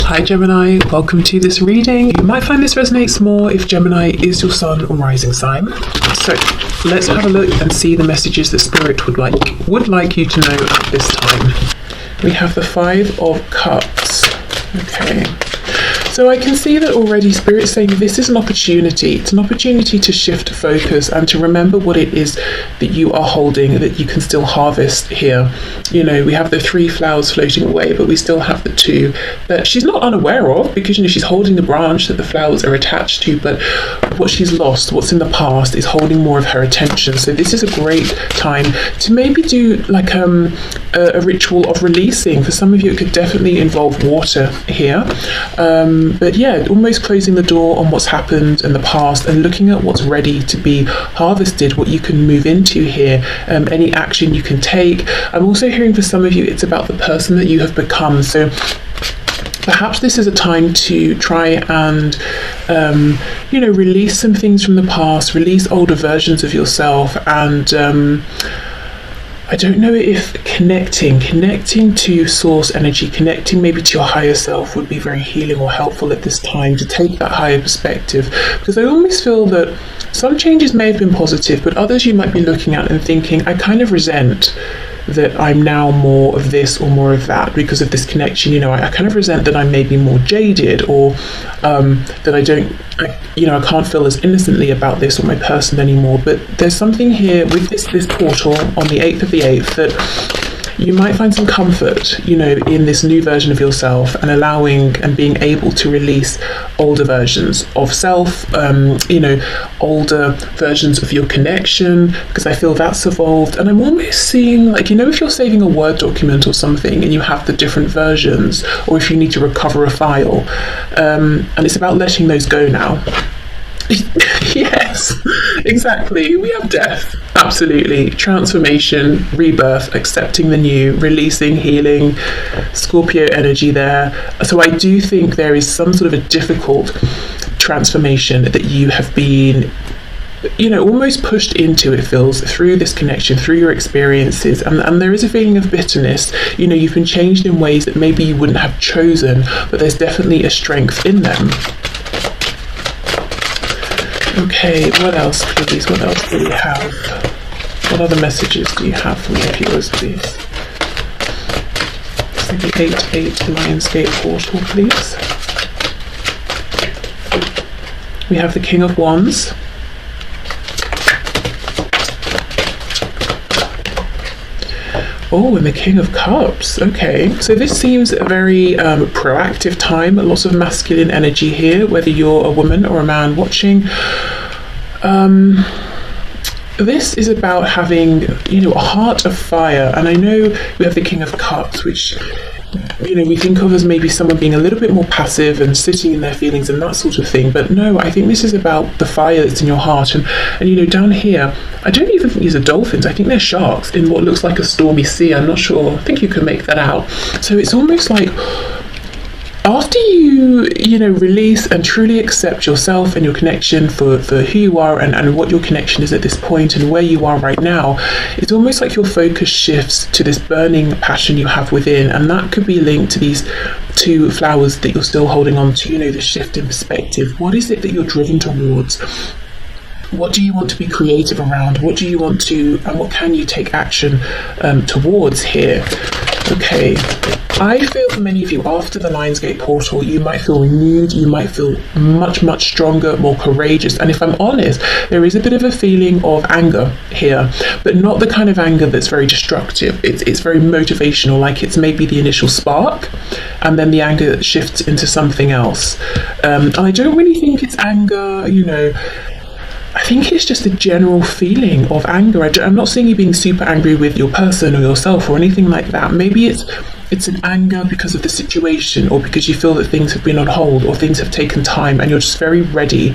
Hi Gemini, welcome to this reading. You might find this resonates more if Gemini is your sun or rising sign. So let's have a look and see the messages that Spirit would like you to know at this time. We have the Five of Cups. Okay. So I can see that already Spirit's saying this is an opportunity. It's an opportunity to shift focus and to remember what it is that you are holding, that you can still harvest here. You know, we have the 3 flowers floating away, but we still have the 2 that she's not unaware of, because, you know, she's holding the branch that the flowers are attached to, but what she's lost, what's in the past, is holding more of her attention. So this is a great time to maybe do like a ritual of releasing. For some of you, it could definitely involve water here. But yeah, almost closing the door on what's happened in the past and looking at what's ready to be harvested, what you can move into here, any action you can take. I'm also hearing for some of you, it's about the person that you have become. So perhaps this is a time to try and, release some things from the past, release older versions of yourself, and I don't know if connecting to source energy, connecting maybe to your higher self would be very healing or helpful at this time, to take that higher perspective, because I almost feel that some changes may have been positive, but others you might be looking at and thinking, I kind of resent that I'm now more of this or more of that because of this connection. You know, I kind of resent that I'm maybe more jaded, or that I can't feel as innocently about this or my person anymore. But there's something here with this portal on the 8th of the 8th that you might find some comfort, you know, in this new version of yourself, and allowing and being able to release older versions of self, older versions of your connection, because I feel that's evolved. And I'm almost seeing, like, you know, if you're saving a Word document or something and you have the different versions, or if you need to recover a file, and it's about letting those go now. Yes, exactly. We have death, absolutely. Transformation, rebirth, accepting the new, releasing, healing, Scorpio energy there. So I do think there is some sort of a difficult transformation that you have been, you know, almost pushed into, it feels, through this connection, through your experiences, and there is a feeling of bitterness. You know, you've been changed in ways that maybe you wouldn't have chosen, but there's definitely a strength in them. Okay, what else, please? What else do we have? What other messages do you have for my viewers, please? So the 8-8 Lionsgate portal, please. We have the King of Wands. Oh, and the King of Cups. Okay, so this seems a very proactive time. Lots of masculine energy here, whether you're a woman or a man watching. This is about having, you know, a heart of fire. And I know we have the King of Cups, which, you know, we think of as maybe someone being a little bit more passive and sitting in their feelings and that sort of thing. But no, I think this is about the fire that's in your heart. And you know, down here, I don't even think these are dolphins. I think they're sharks in what looks like a stormy sea. I'm not sure. I think you can make that out. So it's almost like after you know, release and truly accept yourself and your connection for who you are and what your connection is at this point and where you are right now, it's almost like your focus shifts to this burning passion you have within, and that could be linked to these 2 flowers that you're still holding on to. You know, the shift in perspective. What is it that you're driven towards? What do you want to be creative around? What do you want to, and what can you take action towards here? Okay, I feel for many of you, after the Lionsgate portal, you might feel renewed, you might feel much, much stronger, more courageous. And if I'm honest, there is a bit of a feeling of anger here, but not the kind of anger that's very destructive. It's very motivational, like it's maybe the initial spark, and then the anger shifts into something else. And I don't really think it's anger, you know. I think it's just a general feeling of anger. I'm not saying you're being super angry with your person or yourself or anything like that. Maybe it's an anger because of the situation, or because you feel that things have been on hold or things have taken time, and you're just very ready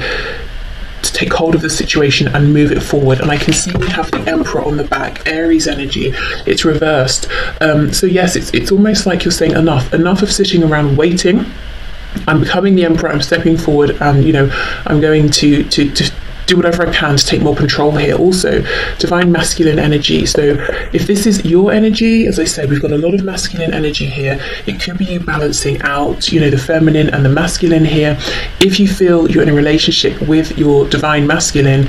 to take hold of the situation and move it forward. And I can see we have the Emperor on the back, Aries energy. It's reversed. So yes, it's almost like you're saying enough of sitting around waiting. I'm becoming the Emperor. I'm stepping forward, and you know, I'm going to do whatever I can to take more control here. Also, divine masculine energy. So if this is your energy, as I said, we've got a lot of masculine energy here. It could be you balancing out, you know, the feminine and the masculine here. If you feel you're in a relationship with your divine masculine,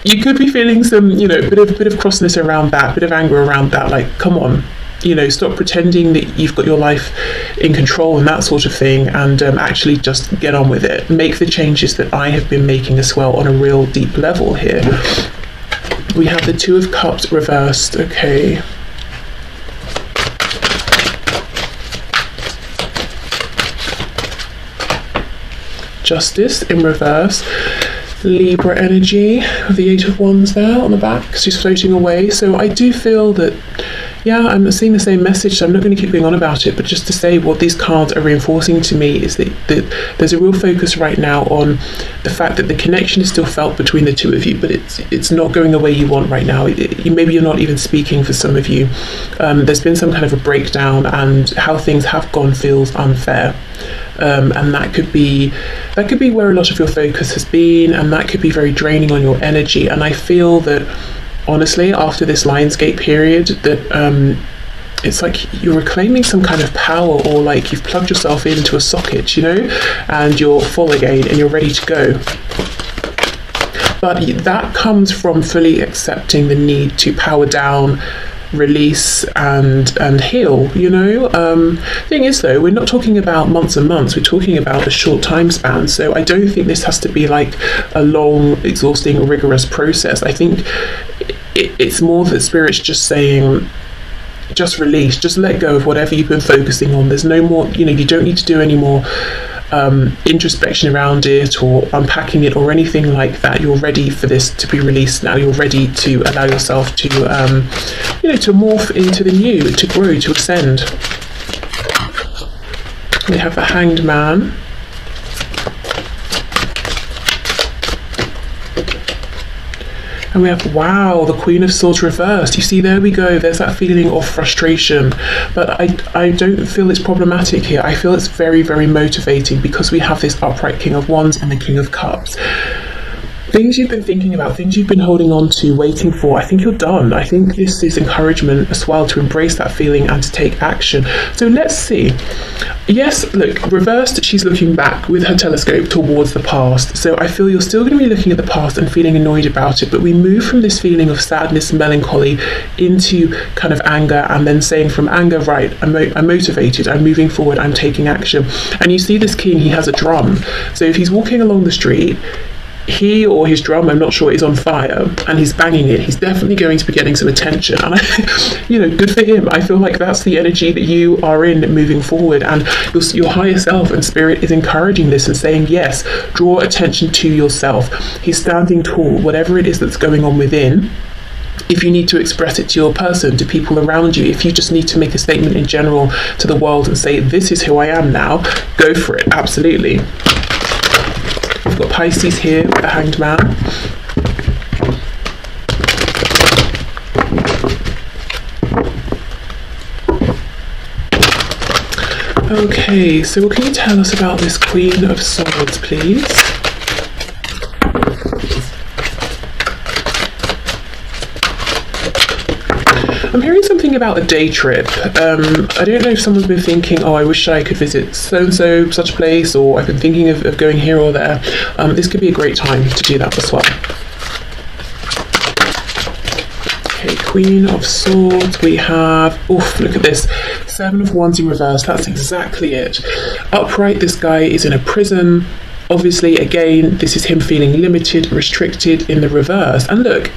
you could be feeling some, you know, bit of crossness around that, bit of anger around that. Like, come on, you know, stop pretending that you've got your life in control and that sort of thing, and actually just get on with it. Make the changes that I have been making as well on a real deep level here. We have the Two of Cups reversed. Okay. Justice in reverse. Libra energy with the Eight of Wands there on the back. She's floating away. So I do feel that, yeah, I'm seeing the same message, so I'm not going to keep going on about it, but just to say what these cards are reinforcing to me is that there's a real focus right now on the fact that the connection is still felt between the two of you, but it's not going the way you want right now. Maybe you're not even speaking for some of you. There's been some kind of a breakdown, and how things have gone feels unfair. And that could be where a lot of your focus has been, and that could be very draining on your energy. And I feel that, honestly, after this Lionsgate period, that it's like you're reclaiming some kind of power, or like you've plugged yourself into a socket, you know, and you're full again and you're ready to go. But that comes from fully accepting the need to power down, release and heal, you know. Thing is though, we're not talking about months and months, we're talking about a short time span, so I don't think this has to be like a long, exhausting, rigorous process. I think it's more that Spirit's just saying, just release, just let go of whatever you've been focusing on. There's no more, you know, you don't need to do any more introspection around it or unpacking it or anything like that. You're ready for this to be released now. You're ready to allow yourself to you know, to morph into the new, to grow, to ascend. We have the Hanged Man. And we have, wow, the Queen of Swords reversed. You see, there we go. There's that feeling of frustration. But I don't feel it's problematic here. I feel it's very, very motivating, because we have this upright King of Wands and the King of Cups. Things you've been thinking about, things you've been holding on to, waiting for, I think you're done. I think this is encouragement as well to embrace that feeling and to take action. So let's see. Yes, look, reversed, she's looking back with her telescope towards the past. So I feel you're still going to be looking at the past and feeling annoyed about it, but we move from this feeling of sadness, melancholy, into kind of anger, and then saying from anger, right, I'm motivated, I'm moving forward, I'm taking action. And you see this king, he has a drum. So if he's walking along the street, he or his drum, I'm not sure, is on fire and he's banging it, he's definitely going to be getting some attention. And you know, good for him. I feel like that's the energy that you are in moving forward, and your higher self and Spirit is encouraging this and saying, yes, draw attention to yourself. He's standing tall, whatever it is that's going on within. If you need to express it to your person, to people around you, if you just need to make a statement in general to the world and say, this is who I am now, go for it, absolutely. We've got Pisces here with the Hanged Man. Okay, so what can you tell us about this Queen of Swords, please? I'm hearing something about a day trip. I don't know if someone's been thinking, oh, I wish I could visit so-and-so, such a place, or I've been thinking of going here or there. This could be a great time to do that as well. Okay, Queen of Swords, we have, oof, look at this. Seven of Wands in reverse, that's exactly it. Upright, this guy is in a prison. Obviously, again, this is him feeling limited, restricted in the reverse. And look,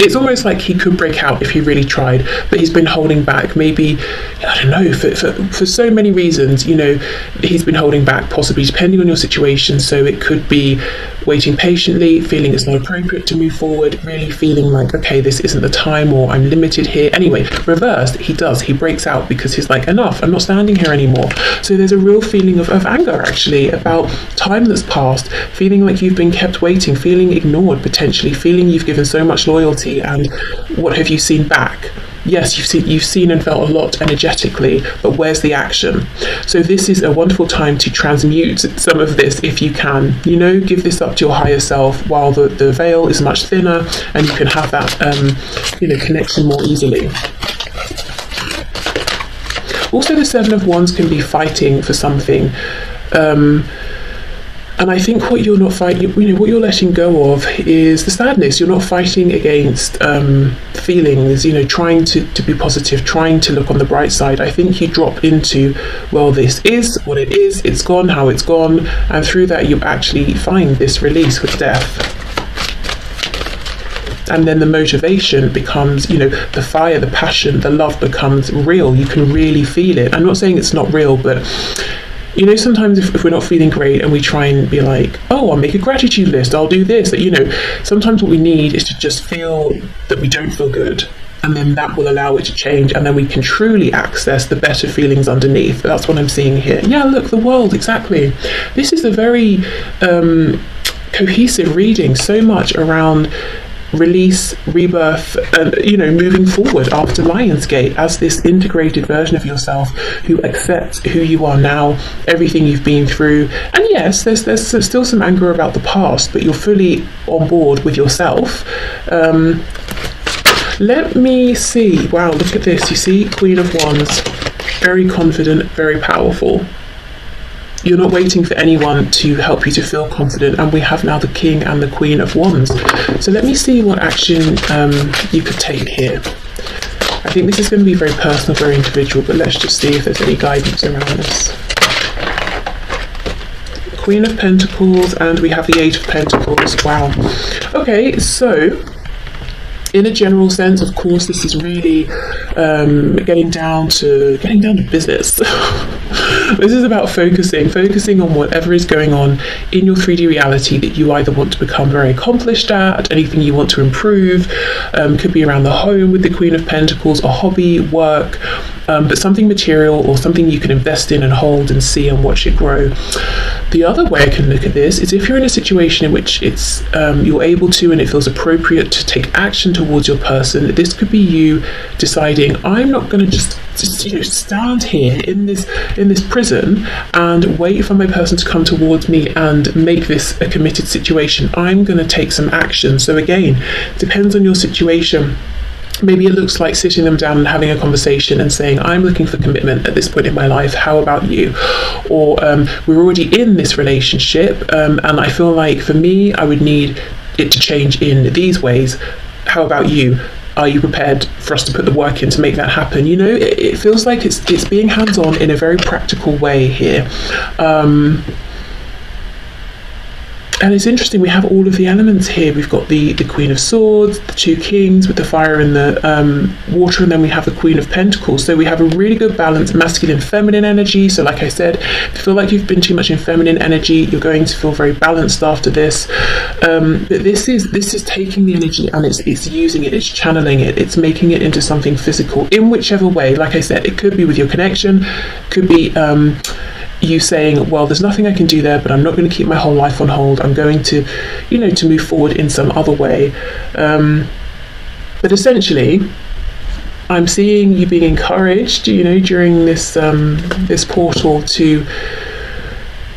it's almost like he could break out if he really tried, but he's been holding back. Maybe, I don't know, for so many reasons, you know, he's been holding back, possibly depending on your situation. So it could be waiting patiently, feeling it's not appropriate to move forward, really feeling like, okay, this isn't the time, or I'm limited here. Anyway, reversed, he breaks out because he's like, enough, I'm not standing here anymore. So there's a real feeling of anger, actually, about time that's passed, feeling like you've been kept waiting, feeling ignored potentially, feeling you've given so much loyalty, and what have you seen back? yes, you've seen and felt a lot energetically, but where's the action? So this is a wonderful time to transmute some of this if you can. You know, give this up to your higher self while the veil is much thinner, and you can have that connection more easily. Also, the Seven of Wands can be fighting for something. And I think what you're not fighting, what you're letting go of is the sadness. You're not fighting against feelings, trying to be positive, trying to look on the bright side. I think you drop into, well, this is what it is, it's gone how it's gone, and through that you actually find this release with death. And then the motivation becomes, the fire, the passion, the love becomes real. You can really feel it. I'm not saying it's not real, but sometimes if we're not feeling great and we try and be like, oh, I'll make a gratitude list, I'll do this, sometimes what we need is to just feel that we don't feel good, and then that will allow it to change, and then we can truly access the better feelings underneath. That's what I'm seeing here. Yeah, look, the world, exactly. This is a very cohesive reading, so much around release, rebirth, and moving forward after Lionsgate as this integrated version of yourself who accepts who you are now, everything you've been through. And yes, there's still some anger about the past, but you're fully on board with yourself. Let me see. Wow, look at this. You see, Queen of Wands, very confident, very powerful. You're not waiting for anyone to help you to feel confident, and we have now the King and the Queen of Wands. So let me see what action you could take here. I think this is going to be very personal, very individual, but let's just see if there's any guidance around this. Queen of Pentacles, and we have the Eight of Pentacles. Wow. Okay, so in a general sense, of course, this is really getting down to business. This is about focusing on whatever is going on in your 3D reality that you either want to become very accomplished at, anything you want to improve, could be around the home with the Queen of Pentacles, a hobby, work, but something material or something you can invest in and hold and see and watch it grow. The other way I can look at this is if you're in a situation in which it's you're able to and it feels appropriate to take action towards your person. This could be you deciding, I'm not going to just stand here in this prison and wait for my person to come towards me and make this a committed situation. I'm going to take some action. So again, depends on your situation. Maybe it looks like sitting them down and having a conversation and saying, I'm looking for commitment at this point in my life. How about you? Or we're already in this relationship and I feel like for me, I would need it to change in these ways. How about you? Are you prepared for us to put the work in to make that happen? It feels like it's being hands-on in a very practical way here. And it's interesting, we have all of the elements here. We've got the Queen of Swords, the two Kings with the fire and the water, and then we have the Queen of Pentacles. So we have a really good balance, masculine, feminine energy. So like I said, if you feel like you've been too much in feminine energy, you're going to feel very balanced after this. But this is taking the energy and it's using it, it's channeling it, it's making it into something physical in whichever way. Like I said, it could be with your connection, could be you saying, well, there's nothing I can do there, but I'm not going to keep my whole life on hold. I'm going to, to move forward in some other way. But essentially, I'm seeing you being encouraged, during this this portal to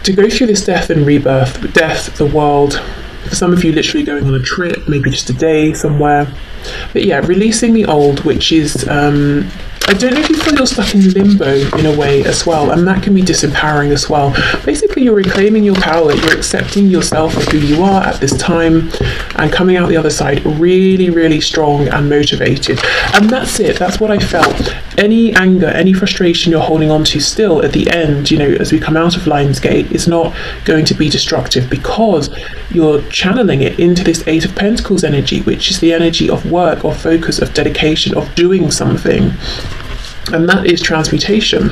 go through this death and rebirth, death, the world. For some of you, literally going on a trip, maybe just a day somewhere. But yeah, releasing the old, which is I don't know if you feel you're stuck in limbo in a way as well, and that can be disempowering as well. Basically, you're reclaiming your power, you're accepting yourself for who you are at this time, and coming out the other side really, really strong and motivated. And that's it, that's what I felt. Any anger, any frustration you're holding on to still at the end, as we come out of Lionsgate, is not going to be destructive because you're channeling it into this Eight of Pentacles energy, which is the energy of work, of focus, of dedication, of doing something. And that is transmutation.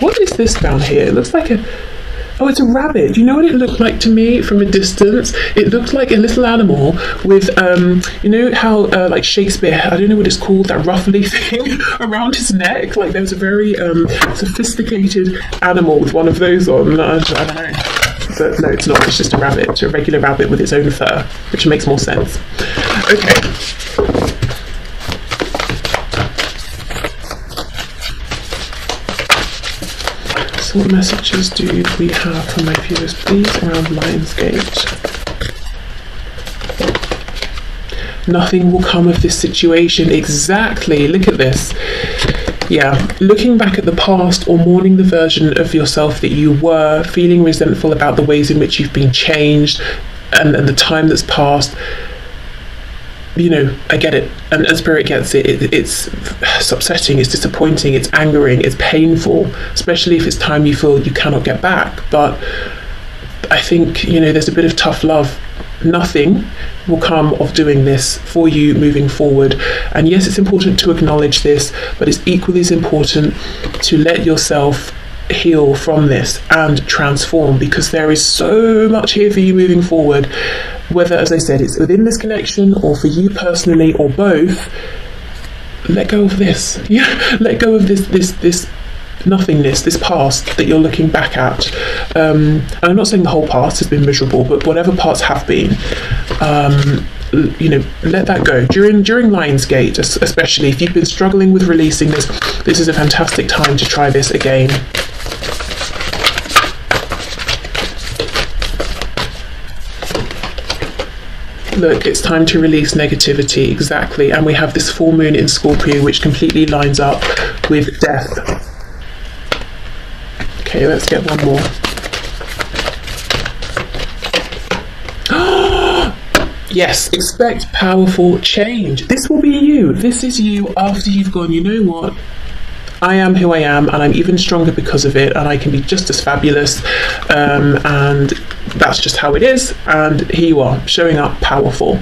What is this down here? It looks like it's a rabbit. Do you know what it looked like to me from a distance? It looked like a little animal with, how like Shakespeare, I don't know what it's called, that ruffly thing around his neck. Like there was a very sophisticated animal with one of those on. I don't know. But no, it's not. It's just a rabbit. It's a regular rabbit with its own fur, which makes more sense. Okay. So what messages do we have for my viewers, please, around Lionsgate? Nothing will come of this situation. Exactly. Look at this. Yeah, looking back at the past or mourning the version of yourself that you were, feeling resentful about the ways in which you've been changed and the time that's passed. You know, I get it, and Spirit gets it. It's upsetting, it's disappointing, it's angering, it's painful, especially if it's time you feel you cannot get back. But I think, you know, there's a bit of tough love. Nothing will come of doing this for you moving forward. And yes, it's important to acknowledge this, but it's equally as important to let yourself heal from this and transform, because there is so much here for you moving forward, whether, as I said, it's within this connection or for you personally or both. Let go of this. Yeah, let go of this nothingness, this past that you're looking back at. And I'm not saying the whole past has been miserable, but whatever parts have been, you know, let that go. During Lionsgate, especially if you've been struggling with releasing this is a fantastic time to try this again. Look, it's time to release negativity, exactly. And we have this full moon in Scorpio, which completely lines up with death. Okay, let's get one more. Yes, expect powerful change. This will be you. This is you after you've gone, you know what? I am who I am, and I'm even stronger because of it, and I can be just as fabulous, and that's just how it is. And here you are, showing up powerful.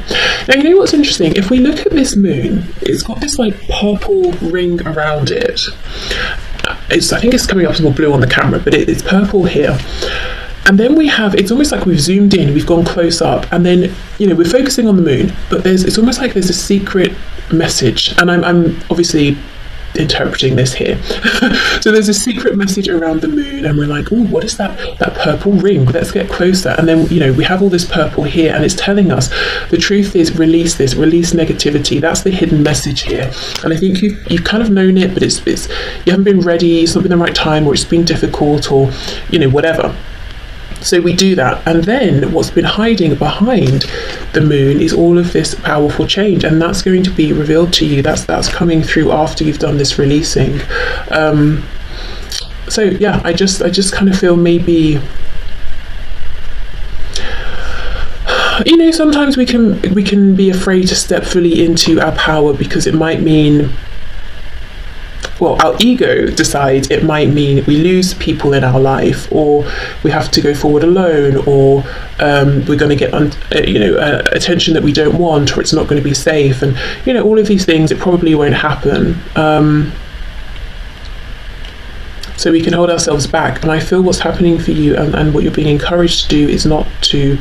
Now, you know what's interesting? If we look at this moon, it's got this like purple ring around it. I think it's coming up as more blue on the camera, but it's purple here. And then we have, it's almost like we've zoomed in, we've gone close up, and then, you know, we're focusing on the moon, but it's almost like there's a secret message, and I'm obviously interpreting this here. So there's a secret message around the moon, and we're like, oh, what is that purple ring? Let's get closer. And then, you know, we have all this purple here, and it's telling us the truth is release negativity. That's the hidden message here. And I think you've kind of known it, but it's you haven't been ready, it's not been the right time, or it's been difficult, or, you know, whatever. So we do that, and then what's been hiding behind the moon is all of this powerful change, and that's going to be revealed to you. That's coming through after you've done this releasing. So yeah, I just kind of feel maybe, you know, sometimes we can be afraid to step fully into our power, because it might mean, well, our ego decides it might mean we lose people in our life, or we have to go forward alone, or we're going to get attention that we don't want, or it's not going to be safe, and, you know, all of these things, it probably won't happen. So we can hold ourselves back, and I feel what's happening for you and what you're being encouraged to do is not to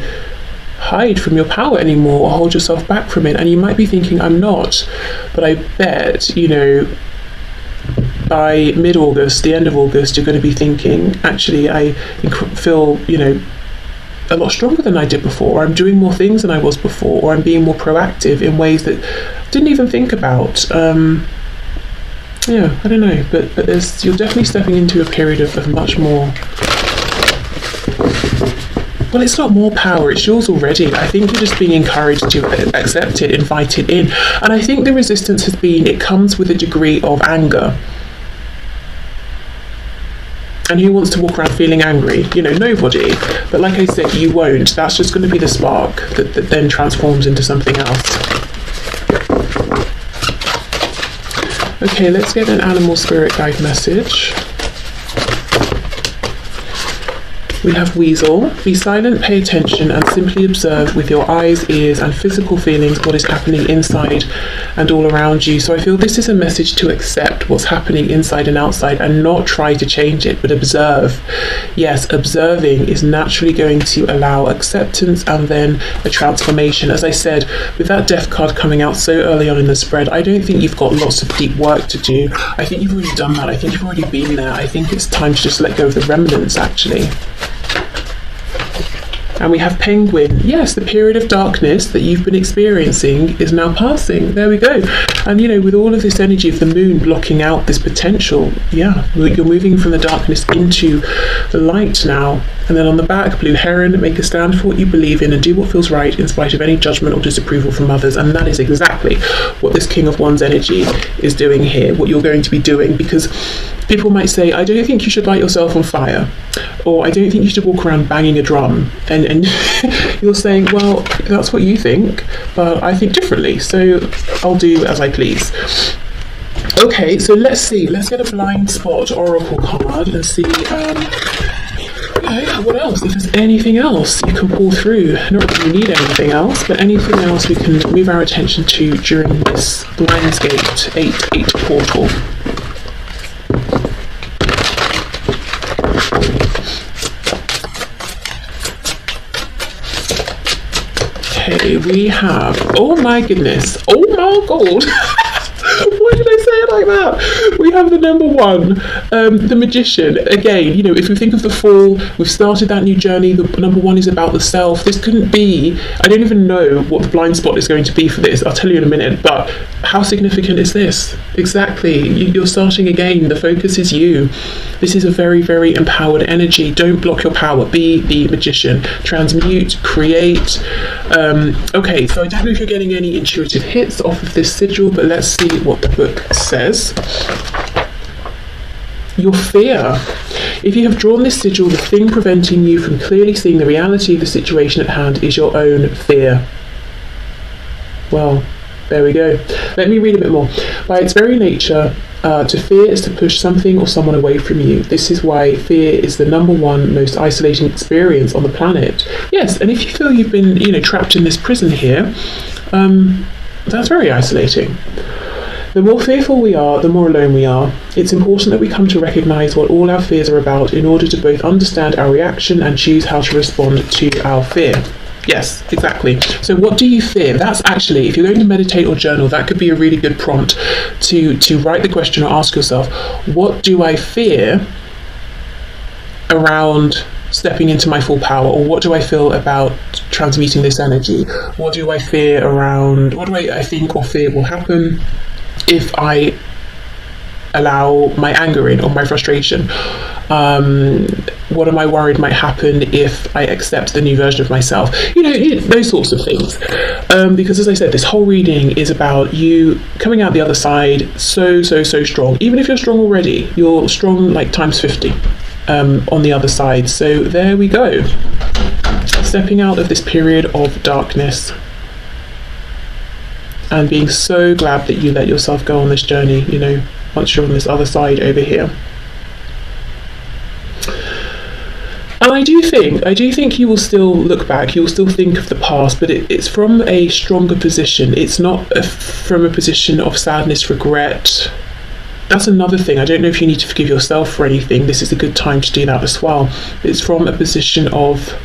hide from your power anymore or hold yourself back from it. And you might be thinking, I'm not, but I bet, you know, by mid-August, the end of August, you're going to be thinking, actually, I feel, you know, a lot stronger than I did before, or I'm doing more things than I was before, or I'm being more proactive in ways that I didn't even think about. Yeah, I don't know, but you're definitely stepping into a period of much more, well, it's not more power, it's yours already. I think you're just being encouraged to accept it, invite it in. And I think the resistance has been, it comes with a degree of anger. And who wants to walk around feeling angry? You know, nobody. But like I said, you won't. That's just going to be the spark that then transforms into something else. Okay, let's get an animal spirit guide message. We have Weasel. Be silent, pay attention, and simply observe with your eyes, ears, and physical feelings what is happening inside and all around you. So I feel this is a message to accept what's happening inside and outside and not try to change it, but observe. Yes, observing is naturally going to allow acceptance and then a transformation. As I said, with that Death card coming out so early on in the spread, I don't think you've got lots of deep work to do. I think you've already done that. I think you've already been there. I think it's time to just let go of the remnants, actually. And we have Penguin. Yes, the period of darkness that you've been experiencing is now passing. There we go. And with all of this energy of the moon blocking out this potential, you're moving from the darkness into the light now. And then on the back, Blue Heron, make a stand for what you believe in and do what feels right in spite of any judgment or disapproval from others. And that is exactly what this King of Wands energy is doing here, what you're going to be doing, because people might say, I don't think you should light yourself on fire, or I don't think you should walk around banging a drum. And you're saying, well, that's what you think, but I think differently, so I'll do as I please. Okay, so let's see. Let's get a blind spot oracle card and see what else? If there's anything else you can pull through. Not that you need anything else, but anything else we can move our attention to during this Lionsgate 8-8 portal. Okay, we have, oh my goodness, oh my god. Why did I say it like that? We have the number one, the Magician. Again, if we think of the Fall, we've started that new journey. The number one is about the self. This couldn't be, I don't even know what the blind spot is going to be for this. I'll tell you in a minute, but how significant is this? Exactly. You're starting again. The focus is you. This is a very, very empowered energy. Don't block your power. Be the Magician. Transmute, create. Okay, so I don't know if you're getting any intuitive hits off of this sigil, but let's see what the book says. Your fear. If you have drawn this sigil, the thing preventing you from clearly seeing the reality of the situation at hand is your own fear. Well, there we go. Let me read a bit more. By its very nature, to fear is to push something or someone away from you. This is why fear is the number one most isolating experience on the planet. Yes, and if you feel you've been, trapped in this prison here, that's very isolating. The more fearful we are, the more alone we are. It's important that we come to recognise what all our fears are about in order to both understand our reaction and choose how to respond to our fear. Yes, exactly. So what do you fear? That's actually, if you're going to meditate or journal, that could be a really good prompt to write the question or ask yourself, what do I fear around stepping into my full power? Or what do I feel about transmuting this energy? What do I fear around, what do I think or fear will happen if I allow my anger in or my frustration? What am I worried might happen if I accept the new version of myself? Those sorts of things. Because as I said, this whole reading is about you coming out the other side so strong. Even if you're strong already, you're strong like times 50 on the other side. So there we go. Stepping out of this period of darkness and being so glad that you let yourself go on this journey, once you're on this other side over here. And I do think you will still look back, you will still think of the past, but it's from a stronger position. It's not from a position of sadness, regret. That's another thing. I don't know if you need to forgive yourself for anything. This is a good time to do that as well. It's from a position of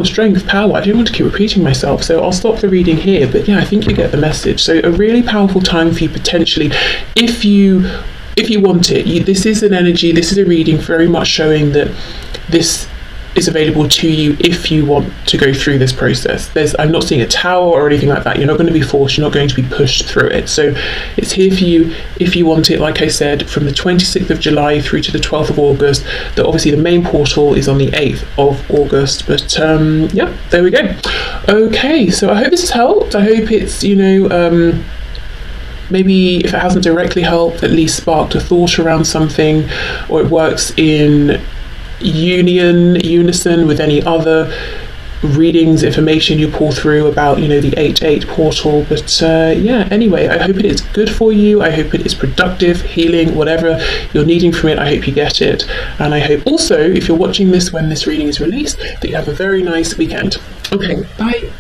strength, power. I don't want to keep repeating myself, so I'll stop the reading here, but I think you get the message. So a really powerful time for you potentially, if you want it. This is an energy, this is a reading very much showing that this is available to you if you want to go through this process. I'm not seeing a tower or anything like that. You're not going to be forced, you're not going to be pushed through it. So it's here for you if you want it, like I said, from the 26th of July through to the 12th of August. Obviously the main portal is on the 8th of August, but there we go. Okay, so I hope this has helped. I hope it's, maybe if it hasn't directly helped, at least sparked a thought around something, or it works in unison with any other readings, information you pull through about, the 8-8 portal. But anyway, I hope it is good for you. I hope it is productive, healing, whatever you're needing from it. I hope you get it. And I hope also, if you're watching this when this reading is released, that you have a very nice weekend. Okay, bye.